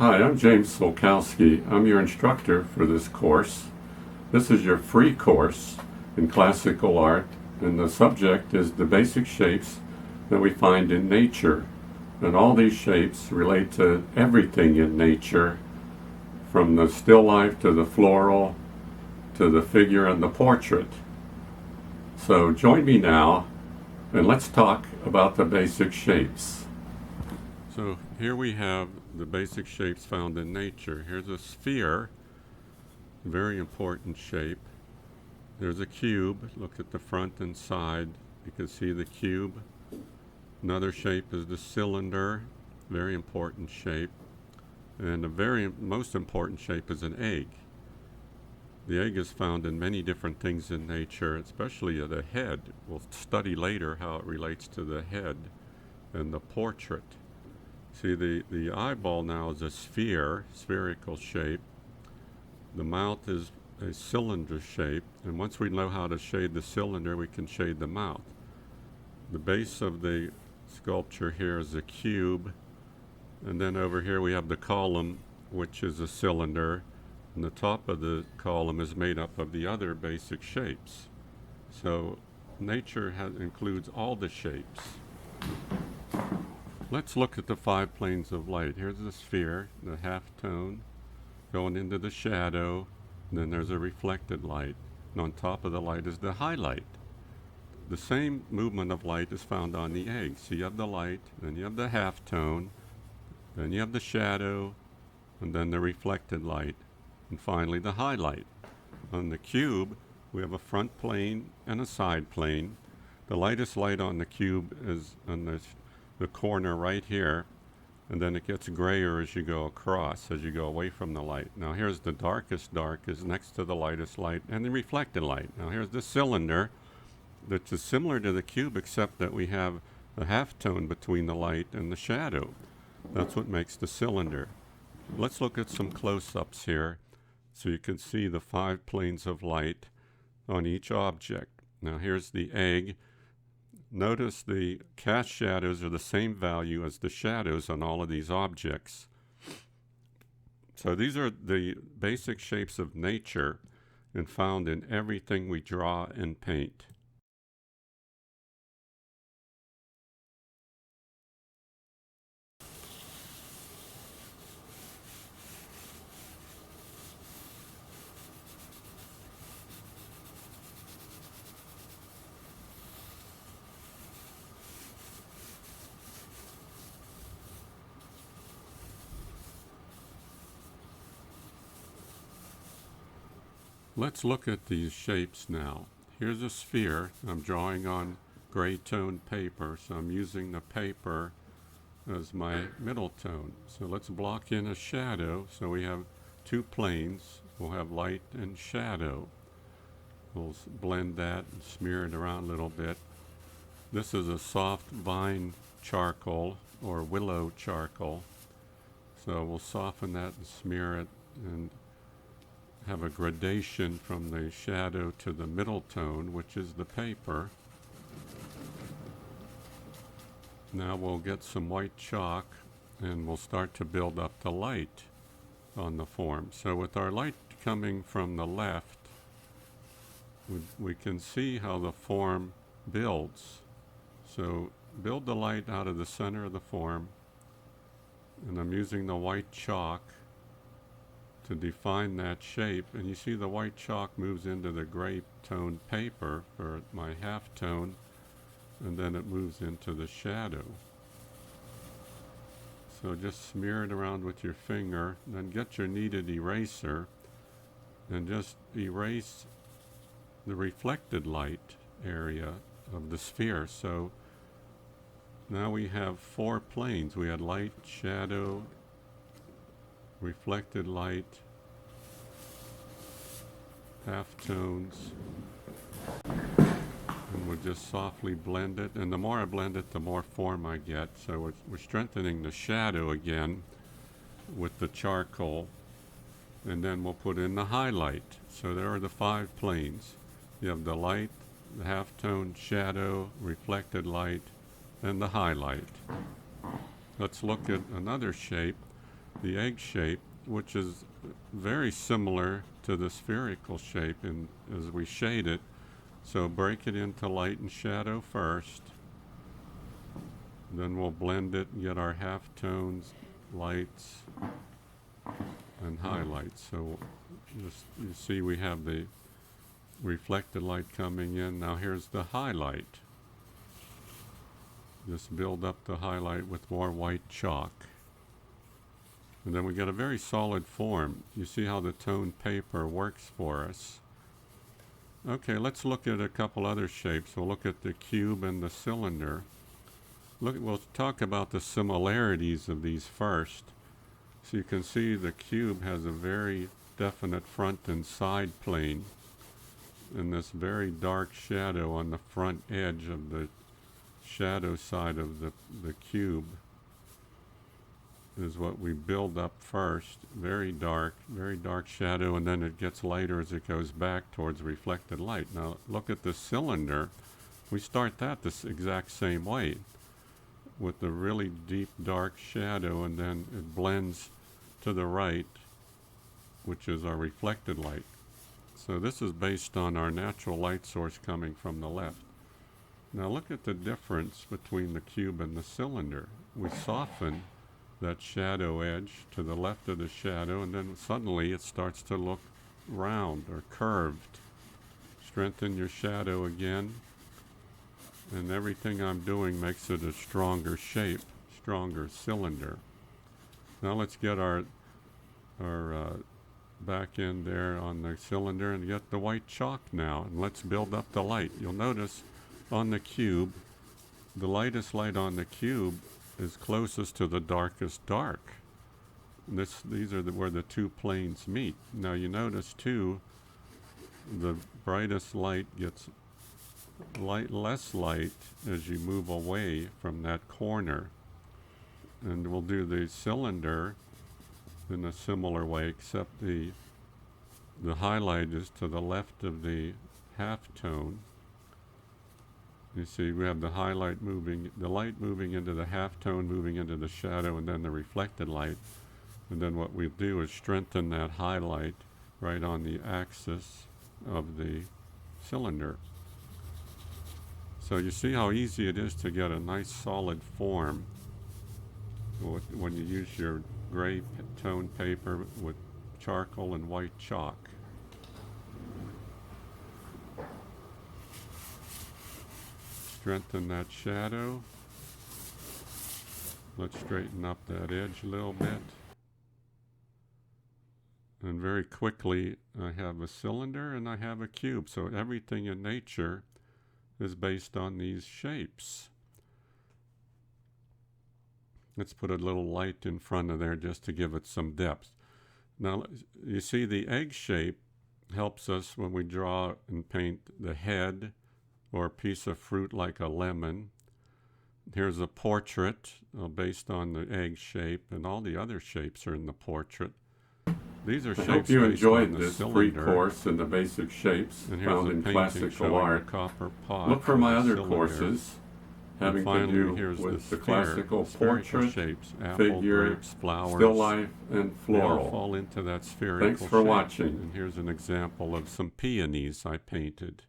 Hi, I'm James Solkowski. I'm your instructor for this course. This is your free course in classical art, and the subject is the basic shapes that we find in nature. And all these shapes relate to everything in nature, from the still life to the floral to the figure and the portrait. So join me now and let's talk about the basic shapes. So here we have the basic shapes found in nature. Here's a sphere, very important shape. There's a cube. Look at the front and side. You can see the cube. Another shape is the cylinder, very important shape. And the most important shape is an egg. The egg is found in many different things in nature, especially the head. We'll study later how it relates to the head and the portrait. See, the eyeball now is a sphere, spherical shape. The mouth is a cylinder shape, and once we know how to shade the cylinder, we can shade the mouth. The base of the sculpture here is a cube, and then over here we have the column, which is a cylinder, and the top of the column is made up of the other basic shapes. So nature includes all the shapes. Let's look at the 5 planes of light. Here's the sphere, the half-tone, going into the shadow, and then there's a reflected light. And on top of the light is the highlight. The same movement of light is found on the egg. So you have the light, then you have the half-tone, then you have the shadow, and then the reflected light, and finally the highlight. On the cube, we have a front plane and a side plane. The lightest light on the cube is on the corner right here, and then it gets grayer as you go across, as you go away from the light. Now here's the darkest dark is next to the lightest light and the reflected light. Now here's the cylinder that is similar to the cube, except that we have a half-tone between the light and the shadow. That's what makes the cylinder. Let's look at some close-ups here so you can see the 5 planes of light on each object. Now here's the egg. Notice the cast shadows are the same value as the shadows on all of these objects. So these are the basic shapes of nature and found in everything we draw and paint. Let's look at these shapes now. Here's a sphere. I'm drawing on gray toned paper, so I'm using the paper as my middle tone. So let's block in a shadow. So we have 2 planes. We'll have light and shadow. We'll blend that and smear it around a little bit. This is a soft vine charcoal or willow charcoal. So we'll soften that and smear it and have a gradation from the shadow to the middle tone, which is the paper. Now we'll get some white chalk and we'll start to build up the light on the form. So with our light coming from the left, we can see how the form builds. So build the light out of the center of the form, and I'm using the white chalk to define that shape, and you see the white chalk moves into the gray toned paper for my half tone, and then it moves into the shadow. So just smear it around with your finger, then get your kneaded eraser and just erase the reflected light area of the sphere. So now we have 4 planes. We had light, shadow, reflected light, half-tones, and we'll just softly blend it. And the more I blend it, the more form I get. So we're strengthening the shadow again with the charcoal, and then we'll put in the highlight. So there are the 5 planes. You have the light, the half-tone, shadow, reflected light, and the highlight. Let's look at another shape. the egg shape, which is very similar to the spherical shape as we shade it. So break it into light and shadow first. Then we'll blend it and get our halftones, lights, and highlights. So you see we have the reflected light coming in. Now here's the highlight. Just build up the highlight with more white chalk. And then we get a very solid form. You see how the toned paper works for us. Okay, let's look at a couple other shapes. We'll look at the cube and the cylinder. We'll talk about the similarities of these first. So you can see the cube has a very definite front and side plane, and this very dark shadow on the front edge of the shadow side of the cube is what we build up first. Very dark shadow, and then it gets lighter as it goes back towards reflected light. Now look at the cylinder. We start that this exact same way, with the really deep dark shadow, and then it blends to the right, which is our reflected light. So this is based on our natural light source coming from the left. Now look at the difference between the cube and the cylinder. We soften that shadow edge to the left of the shadow, and then suddenly it starts to look round or curved. Strengthen your shadow again, and everything I'm doing makes it a stronger shape, stronger cylinder. Now let's get our back end there on the cylinder and get the white chalk now, and let's build up the light. You'll notice on the cube, the lightest light on the cube is closest to the darkest dark. These are where the two planes meet. Now you notice too, the brightest light gets less light as you move away from that corner. And we'll do the cylinder in a similar way, except the highlight is to the left of the halftone. You see we have the highlight moving, the light moving into the halftone, moving into the shadow, and then the reflected light. And then what we'll do is strengthen that highlight right on the axis of the cylinder. So you see how easy it is to get a nice solid form when you use your gray toned paper with charcoal and white chalk. Strengthen that shadow. Let's straighten up that edge a little bit. And very quickly I have a cylinder and I have a cube. So everything in nature is based on these shapes. Let's put a little light in front of there just to give it some depth. Now you see the egg shape helps us when we draw and paint the head or a piece of fruit like a lemon. Here's a portrait based on the egg shape, and all the other shapes are in the portrait. These are shapes. I hope you enjoyed this free course in the basic shapes found in classical art. Look for my other courses having to do with the classical portrait, shapes, figure, grapes, flowers, still life, and floral. They all fall into that spherical. Thanks for watching. And here's an example of some peonies I painted.